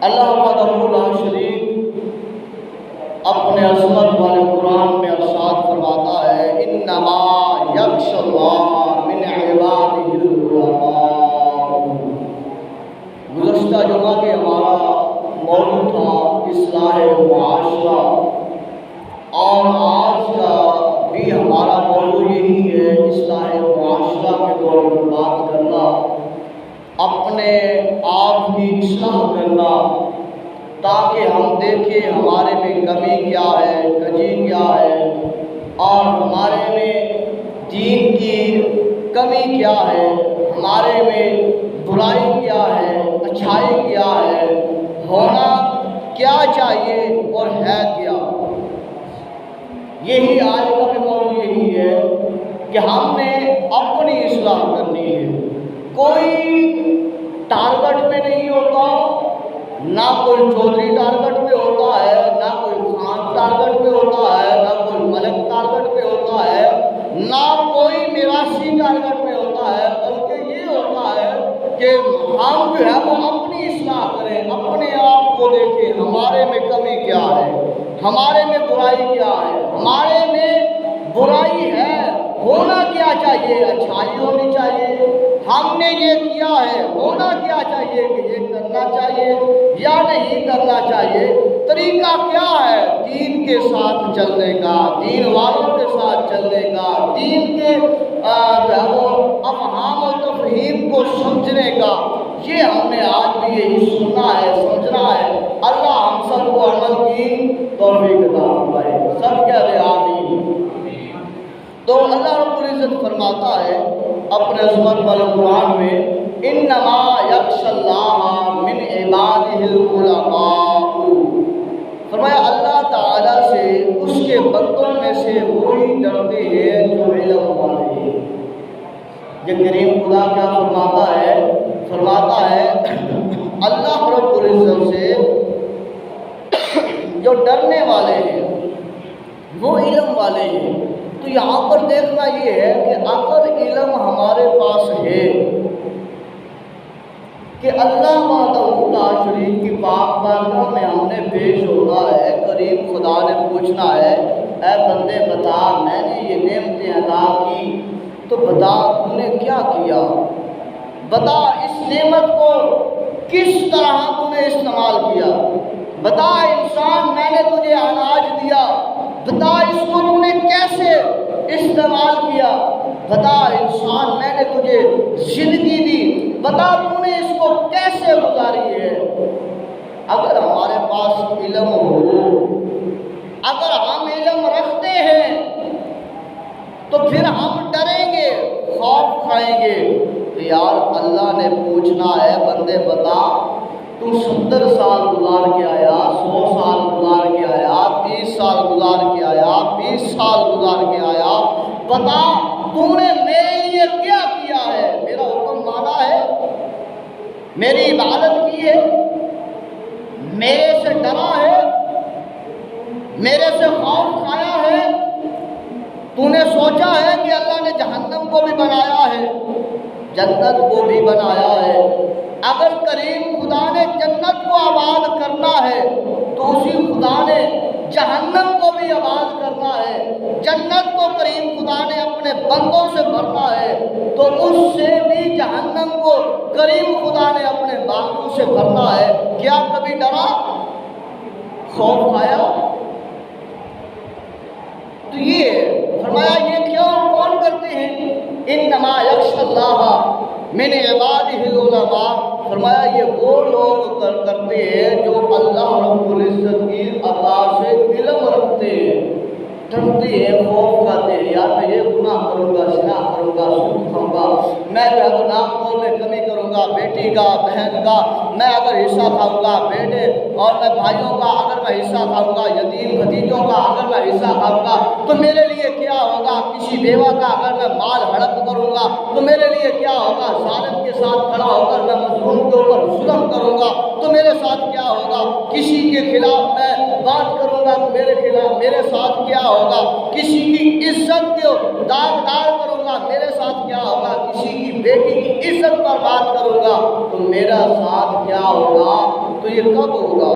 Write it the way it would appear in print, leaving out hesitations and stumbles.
اللہ وحدہ لا شریک اپنے عظمت والے قرآن میں ارشاد فرماتا ہے انما یخشی اللہ من عبادہ العلماء۔ گزشتہ جمعہ کے ہمارا موضوع تھا اصلاح معاشرہ، اور آج کا بھی ہمارا موضوع یہی ہے، اصلاح معاشرہ کے طور پر بات کرنا، اپنے آپ کی اصلاح کرنا، تاکہ ہم دیکھیں ہمارے میں کمی کیا ہے، کجی کیا ہے، اور ہمارے میں دین کی کمی کیا ہے، ہمارے میں برائی کیا ہے، اچھائی کیا ہے، ہونا کیا چاہیے اور ہے کیا۔ یہی آج کا بھی موضوع یہی ہے کہ ہم نے اپنی اصلاح کرنی ہے۔ کوئی ٹارگٹ میں نہیں ہوتا، نہ کوئی چودھری ٹارگٹ میں ہوتا ہے، نہ کوئی خان ٹارگٹ میں ہوتا ہے، نہ کوئی ملک ٹارگٹ میں ہوتا ہے، نہ کوئی میراثی ٹارگٹ میں ہوتا ہے، بلکہ یہ ہوتا ہے کہ ہم جو ہے وہ اپنی اصلاح کریں، اپنے آپ کو دیکھیں ہمارے میں کمی کیا ہے، ہمارے میں برائی کیا ہے، ہمارے میں برائی ہے، ہونا کیا چاہیے، اچھائی ہونی چاہیے، ہم نے یہ کیا ہے، ہونا کیا چاہیے کہ یہ کرنا چاہیے یا نہیں کرنا چاہیے، طریقہ کیا ہے دین کے ساتھ چلنے کا، دین والوں کے ساتھ چلنے کا، دین کے افہام و تفہیم کو سمجھنے کا۔ یہ ہم نے آج بھی یہی سننا ہے، سمجھنا ہے۔ اللہ ہم سب کو عمل کی توفیق عطا فرمائے، سب کہہ دیں آمین۔ تو اللہ رب العزت فرماتا ہے اپنے عظمت والے قرآن میں انما یخشی اللہ من عبادہ العلماء، فرمایا اللہ تعالیٰ سے اس کے بندوں میں سے وہی ڈرتے ہیں جو علم والے ہیں۔ یہ کریم خدا کیا فرماتا ہے اللہ رب العزت سے جو ڈرنے والے ہیں وہ علم والے ہیں۔ تو یہاں پر دیکھنا یہ ہے کہ اگر علم ہمارے پاس ہے کہ اللہ وحدہ لا شریک کی پاک بارگاہ میں ہم نے پیش ہونا ہے، کریم خدا نے پوچھنا ہے اے بندے بتا میں نے یہ نعمتیں عطا کی تو بتا تو نے کیا کیا، بتا اس نعمت کو کس طرح تو نے استعمال کیا، بتا انسان میں نے تجھے اناج دیا، بتا اس کو تو نے کیسے استعمال کیا، بتا انسان میں نے تجھے زندگی دی، بتا تو نے اس کو کیسے گزاری ہے۔ اگر ہمارے پاس علم ہو، اگر ہم علم رکھتے ہیں تو پھر ہم ڈریں گے، خوف کھائیں گے کہ یار اللہ نے پوچھنا ہے بندے بتا تو 70 سال گزار کے آیا، 100 سال گزار کے آیا، 30 سال گزار کے آیا، 20 سال گزار کے آیا، بتا تو نے میرے لیے کیا کیا ہے، میرا حکم مانا ہے، میری عبادت کی ہے، میرے سے ڈرا ہے، میرے سے خوف کھایا ہے، تو نے سوچا ہے کہ اللہ نے جہنم کو بھی بنایا ہے، جنت کو بھی بنایا ہے۔ اگر کریم خدا نے جنت کو آباد کرنا ہے تو اسی خدا نے جہنم کو بھی آباد کرنا ہے، جنت کو کریم خدا نے اپنے بندوں سے بھرنا ہے تو اس سے بھی جہنم کو کریم خدا نے اپنے بندوں سے بھرنا ہے۔ کیا کبھی ڈرا، خوف کھایا؟ تو یہ فرمایا یہ کیوں کون کرتے ہیں، انما یخشی اللہ من عبادہ العلماء، فرمایا یہ وہ لوگ کرتے ہیں جو اللہ رب العزت کی عطا سے علم رکھتے ہیں، ڈرتے ہیں، خوف کھاتے ہیں، یار میں یہ گناہ کروں گا، زنا کروں گا، سود کھاؤں گا، میں جو ہے نام تول میں کمی کروں گا، بیٹی کا بہن کا میں اگر حصہ کھاؤں گا، بیٹے اور میں بھائیوں کا اگر میں حصہ کھاؤں گا، یتیم بھتیجوں کا اگر میں حصہ کھاؤں گا تو میرے لیے کیا ہوگا، کسی بیوہ کا اگر میں مال ہڑپ کروں گا تو میرے لیے کیا ہوگا، ظالم کے ساتھ کھڑا ہو کر میں مظلوم کے اوپر ظلم کروں گا تو میرے ساتھ کیا ہوگا، کسی کے خلاف میں بات کروں گا تو میرے ساتھ کیا ہوگا، کسی کی عزت کو داغدار کروں گا میرے ساتھ کیا ہوگا، کسی کی بیٹی کی عزت پر بات کروں گا تو میرا ساتھ کیا ہوگا۔ تو یہ کب ہوگا؟